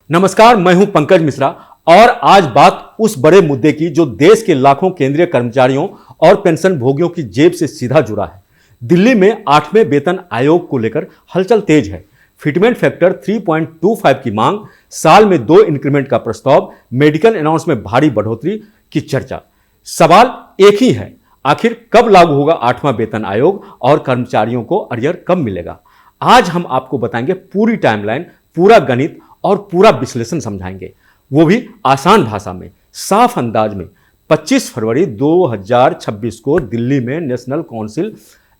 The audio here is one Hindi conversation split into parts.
नमस्कार, मैं हूं पंकज मिश्रा और आज बात उस बड़े मुद्दे की जो देश के लाखों केंद्रीय कर्मचारियों और पेंशन भोगियों की जेब से सीधा जुड़ा है। दिल्ली में 8वें वेतन आयोग को लेकर हलचल तेज है। फिटमेंट फैक्टर 3.25 की मांग, साल में 2 इंक्रीमेंट का प्रस्ताव, मेडिकल अलाउंस में भारी बढ़ोतरी की चर्चा। सवाल एक ही है, आखिर कब लागू होगा 8वां वेतन आयोग और कर्मचारियों को अरियर कब मिलेगा। आज हम आपको बताएंगे पूरी टाइमलाइन, पूरा गणित और पूरा विश्लेषण समझाएंगे, वो भी आसान भाषा में, साफ अंदाज में। 25 फरवरी 2026 को दिल्ली में national council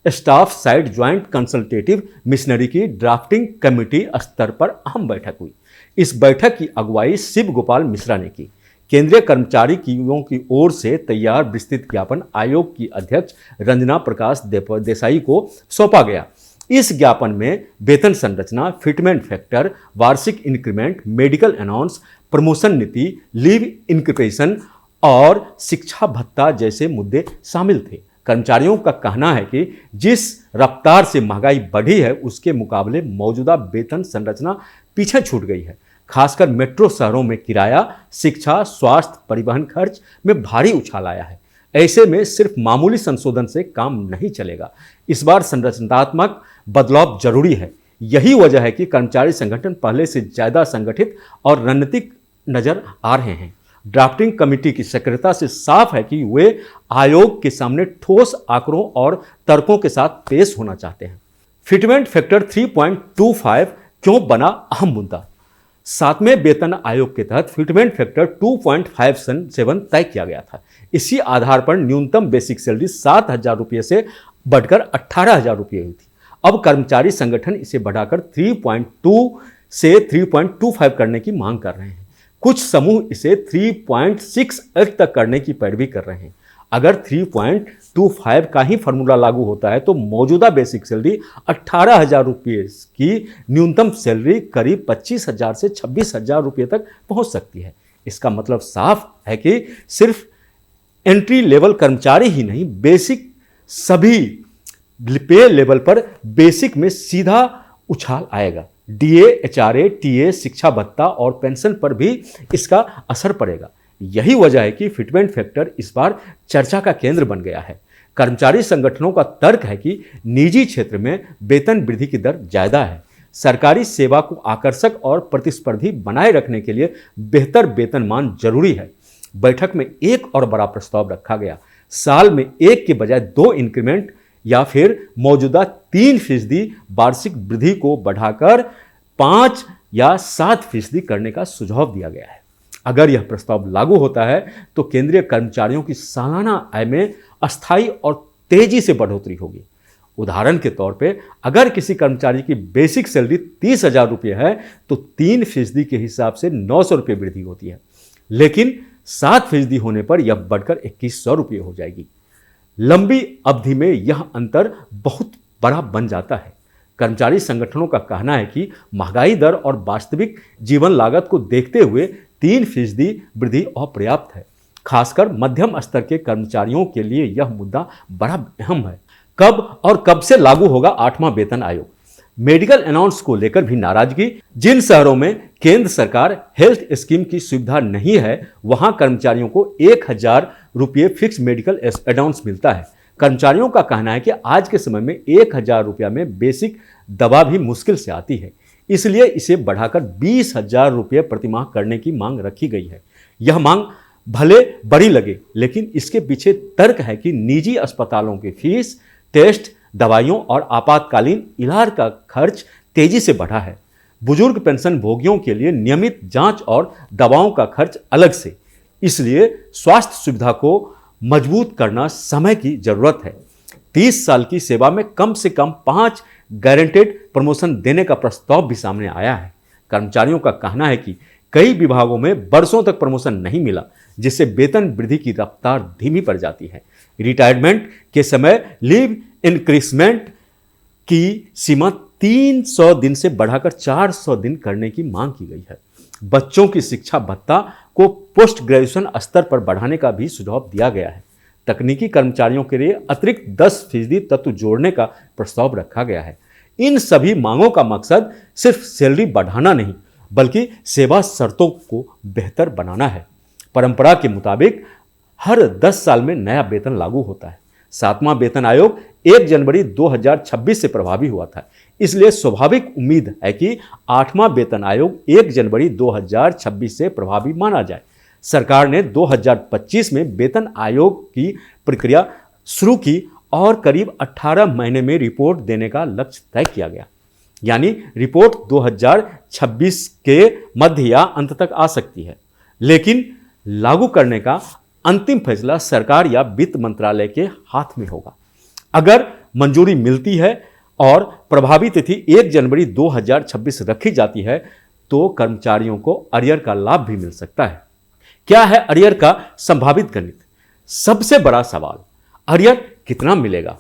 staff side joint consultative missionary की ड्राफ्टिंग कमेटी स्तर पर अहम बैठक हुई। इस बैठक की अगुवाई शिव गोपाल मिश्रा ने की। केंद्रीय कर्मचारियों की ओर से तैयार विस्तृत ज्ञापन आयोग की अध्यक्ष रंजना प्रकाश देसाई को सौंपा गया। इस ज्ञापन में वेतन संरचना, फिटमेंट फैक्टर, वार्षिक इंक्रीमेंट, मेडिकल अलाउंस, प्रमोशन नीति, लीव इंक्रीपेशन और शिक्षा भत्ता जैसे मुद्दे शामिल थे। कर्मचारियों का कहना है कि जिस रफ्तार से महंगाई बढ़ी है उसके मुकाबले मौजूदा वेतन संरचना पीछे छूट गई है। खासकर मेट्रो शहरों में किराया, शिक्षा, स्वास्थ्य, परिवहन खर्च में भारी उछाल आया है। ऐसे में सिर्फ मामूली संशोधन से काम नहीं चलेगा। इस बार संरचनात्मक बदलाव जरूरी है। यही वजह है कि कर्मचारी संगठन पहले से ज्यादा संगठित और रणनीतिक नजर आ रहे हैं। ड्राफ्टिंग कमेटी की सक्रियता से साफ है कि वे आयोग के सामने ठोस आंकड़ों और तर्कों के साथ पेश होना चाहते हैं। फिटमेंट फैक्टर 3.25 क्यों बना अहम मुद्दा। 7वें वेतन आयोग के तहत फिटमेंट फैक्टर 2.57 तय किया गया था। इसी आधार पर न्यूनतम बेसिक सैलरी 7,000 रुपये से बढ़कर 18,000 रुपये हुई थी। अब कर्मचारी संगठन इसे बढ़ाकर 3.2 से 3.25 करने की मांग कर रहे हैं। कुछ समूह इसे 3.68 तक करने की पैरवी कर रहे हैं। अगर 3.25 का ही फॉर्मूला लागू होता है तो मौजूदा बेसिक सैलरी 18,000 रुपये की न्यूनतम सैलरी करीब 25,000 से 26,000 रुपये तक पहुंच सकती है। इसका मतलब साफ है कि सिर्फ एंट्री लेवल कर्मचारी ही नहीं, बेसिक सभी पे लेवल पर बेसिक में सीधा उछाल आएगा। डीए, एचआरए, टीए, शिक्षा भत्ता और पेंशन पर भी इसका असर पड़ेगा। यही वजह है कि फिटमेंट फैक्टर इस बार चर्चा का केंद्र बन गया है। कर्मचारी संगठनों का तर्क है कि निजी क्षेत्र में वेतन वृद्धि की दर ज्यादा है। सरकारी सेवा को आकर्षक और प्रतिस्पर्धी बनाए रखने के लिए बेहतर वेतनमान जरूरी है। बैठक में एक और बड़ा प्रस्ताव रखा गया, साल में 1 के बजाय 2 इंक्रीमेंट या फिर मौजूदा 3% वार्षिक वृद्धि को बढ़ाकर 5 या 7% करने का सुझाव दिया गया है। अगर यह प्रस्ताव लागू होता है तो केंद्रीय कर्मचारियों की सालाना आय में अस्थायी और तेजी से बढ़ोतरी होगी। उदाहरण के तौर पे अगर किसी कर्मचारी की बेसिक सैलरी 30,000 रुपये है तो 3% के हिसाब से 900 रुपये वृद्धि होती है, लेकिन 7% होने पर यह बढ़कर 2,100 रुपये हो जाएगी। लंबी अवधि में यह अंतर बहुत बड़ा बन जाता है। कर्मचारी संगठनों का कहना है कि महंगाई दर और वास्तविक जीवन लागत को देखते हुए 3% वृद्धि अपर्याप्त है। खासकर मध्यम स्तर के कर्मचारियों के लिए यह मुद्दा बड़ा अहम है। कब और कब से लागू होगा 8वां वेतन आयोग। मेडिकल अलाउंस को लेकर भी नाराजगी। जिन शहरों में केंद्र सरकार हेल्थ स्कीम की सुविधा नहीं है वहां कर्मचारियों को 1,000 रुपये फिक्स मेडिकल अलाउंस मिलता है। कर्मचारियों का कहना है कि आज के समय में 1,000 रुपया में बेसिक दवा भी मुश्किल से आती है, इसलिए इसे बढ़ाकर 20,000 रुपये प्रतिमाह करने की मांग रखी गई है। यह मांग भले बड़ी लगे, लेकिन इसके पीछे तर्क है कि निजी अस्पतालों की फीस, टेस्ट, दवाइयों और आपातकालीन इलाज का खर्च तेजी से बढ़ा है। बुजुर्ग पेंशन भोगियों के लिए नियमित जांच और दवाओं का खर्च अलग से, इसलिए स्वास्थ्य सुविधा को मजबूत करना समय की जरूरत है। 30 साल की सेवा में कम से कम 5 गारंटेड प्रमोशन देने का प्रस्ताव भी सामने आया है। कर्मचारियों का कहना है कि कई विभागों में वर्षों तक प्रमोशन नहीं मिला, जिससे वेतन वृद्धि की रफ्तार धीमी पड़ जाती है। रिटायरमेंट के समय लीव इंक्रीजमेंट की सीमा 300 दिन से बढ़ाकर 400 दिन करने की मांग की गई है। बच्चों की शिक्षा भत्ता को पोस्ट ग्रेजुएशन स्तर पर बढ़ाने का भी सुझाव दिया गया है। तकनीकी कर्मचारियों के लिए अतिरिक्त 10% तत्व जोड़ने का प्रस्ताव रखा गया है। इन सभी मांगों का मकसद सिर्फ सैलरी बढ़ाना नहीं, बल्कि सेवा शर्तों को बेहतर बनाना है। परंपरा के मुताबिक हर 10 साल में नया वेतन लागू होता है। 7वां वेतन आयोग 1 जनवरी 2026 से प्रभावी हुआ था, इसलिए स्वाभाविक उम्मीद है कि 8वां वेतन आयोग 1 जनवरी 2026 से प्रभावी माना जाए। सरकार ने 2025 में वेतन आयोग की प्रक्रिया शुरू की और करीब 18 महीने में रिपोर्ट देने का लक्ष्य तय किया गया, यानी रिपोर्ट 2026 के मध्य या अंत तक आ सकती है। लेकिन लागू करने का अंतिम फैसला सरकार या वित्त मंत्रालय के हाथ में होगा। अगर मंजूरी मिलती है और प्रभावी तिथि 1 जनवरी 2026 रखी जाती है तो कर्मचारियों को अरियर का लाभ भी मिल सकता है। क्या है अरियर का संभावित गणित? सबसे बड़ा सवाल, अरियर कितना मिलेगा?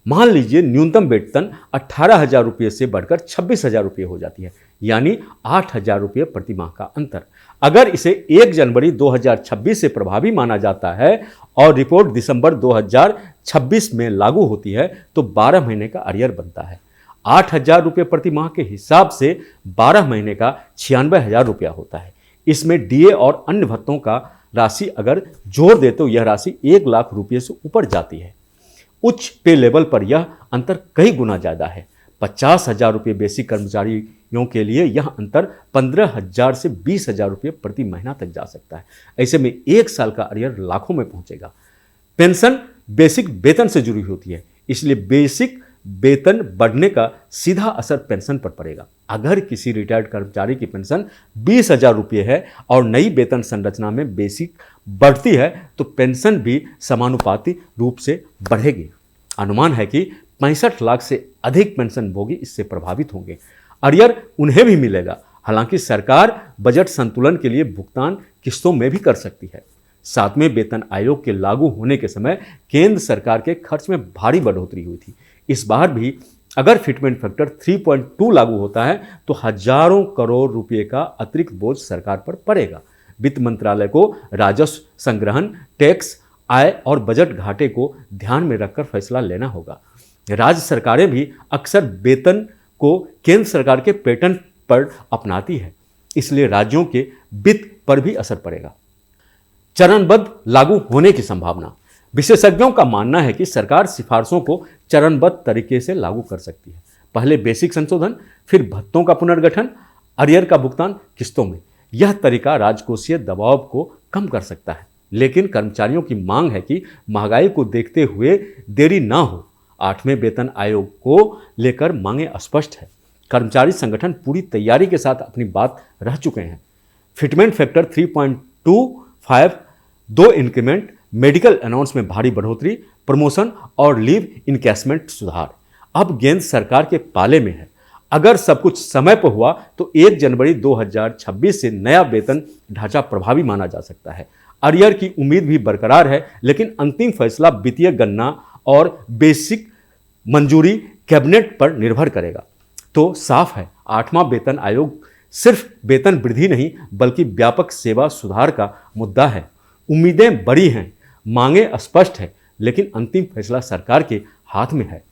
मान लीजिए न्यूनतम वेतन 18,000 रुपये से बढ़कर 26,000 रुपये हो जाती है, यानी 8,000 रुपये प्रति माह का अंतर। अगर इसे 1 जनवरी 2026 से प्रभावी माना जाता है और रिपोर्ट दिसंबर 2026 में लागू होती है तो 12 महीने का अरियर बनता है। 8,000 रुपये प्रति माह के हिसाब से 12 महीने का 96,000 रुपया होता है। इसमें डीए और अन्य भत्तों का राशि अगर जोड़ दे तो यह राशि 1 लाख रुपये से ऊपर जाती है। उच्च पे लेवल पर यह अंतर कई गुना ज़्यादा है। 50,000 रुपये बेसिक कर्मचारियों के लिए यह अंतर 15,000 से 20,000 रुपये प्रति महीना तक जा सकता है। ऐसे में 1 साल का अरियर लाखों में पहुंचेगा। पेंशन बेसिक वेतन से जुड़ी होती है, इसलिए बेसिक वेतन बढ़ने का सीधा असर पेंशन पर पड़ेगा। अगर किसी रिटायर्ड कर्मचारी की पेंशन 20,000 रुपये है और नई वेतन संरचना में बेसिक बढ़ती है तो पेंशन भी समानुपाती रूप से बढ़ेगी। अनुमान है कि 65 लाख से अधिक पेंशन भोगी इससे प्रभावित होंगे। अरियर उन्हें भी मिलेगा, हालांकि सरकार बजट संतुलन के लिए भुगतान किस्तों में भी कर सकती है। 7वें वेतन आयोग के लागू होने के समय केंद्र सरकार के खर्च में भारी बढ़ोतरी हुई थी। इस बार भी अगर फिटमेंट फैक्टर 3.2 लागू होता है तो हजारों करोड़ रुपए का अतिरिक्त बोझ सरकार पर पड़ेगा। वित्त मंत्रालय को राजस्व संग्रहण, टैक्स, आय और बजट घाटे को ध्यान में रखकर फैसला लेना होगा। राज्य सरकारें भी अक्सर वेतन को केंद्र सरकार के पैटर्न पर अपनाती है, इसलिए राज्यों के वित्त पर भी असर पड़ेगा। चरणबद्ध लागू होने की संभावना। विशेषज्ञों का मानना है कि सरकार सिफारिशों को चरणबद्ध तरीके से लागू कर सकती है। पहले बेसिक संशोधन, फिर भत्तों का पुनर्गठन, अरियर का भुगतान किस्तों में। यह तरीका राजकोषीय दबाव को कम कर सकता है, लेकिन कर्मचारियों की मांग है कि महंगाई को देखते हुए देरी ना हो। 8वें वेतन आयोग को लेकर मांगें स्पष्ट है। कर्मचारी संगठन पूरी तैयारी के साथ अपनी बात रख चुके हैं। Fitment factor 3.25, 2 increment, medical allowance में भारी बढ़ोतरी, प्रमोशन और लीव इनकैशमेंट सुधार। अब गेंद सरकार के पाले में है। अगर सब कुछ समय पर हुआ तो 1 जनवरी 2026 से नया वेतन ढांचा प्रभावी माना जा सकता है। अरियर की उम्मीद भी बरकरार है, लेकिन अंतिम फैसला वित्तीय गणना और बेसिक मंजूरी कैबिनेट पर निर्भर करेगा। तो साफ है, 8वां वेतन आयोग सिर्फ वेतन वृद्धि नहीं बल्कि व्यापक सेवा सुधार का मुद्दा है। उम्मीदें बड़ी हैं, मांगे स्पष्ट है, लेकिन अंतिम फैसला सरकार के हाथ में है।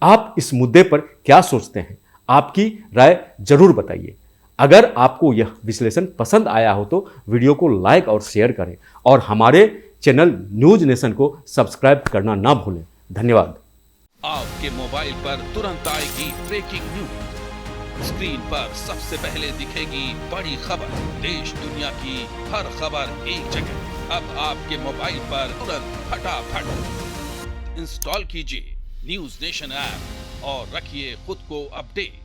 आप इस मुद्दे पर क्या सोचते हैं? आपकी राय जरूर बताइए। अगर आपको यह विश्लेषण पसंद आया हो तो वीडियो को लाइक और शेयर करें और हमारे चैनल न्यूज नेशन को सब्सक्राइब करना ना भूलें। धन्यवाद। आपके मोबाइल पर तुरंत आएगी ब्रेकिंग न्यूज। स्क्रीन पर सबसे पहले दिखेगी बड़ी खबर। देश दुनिया की हर खबर एक जगह। अब आपके मोबाइल पर तुरंत फटाफट इंस्टॉल कीजिए न्यूज नेशन ऐप और रखिए खुद को अपडेट।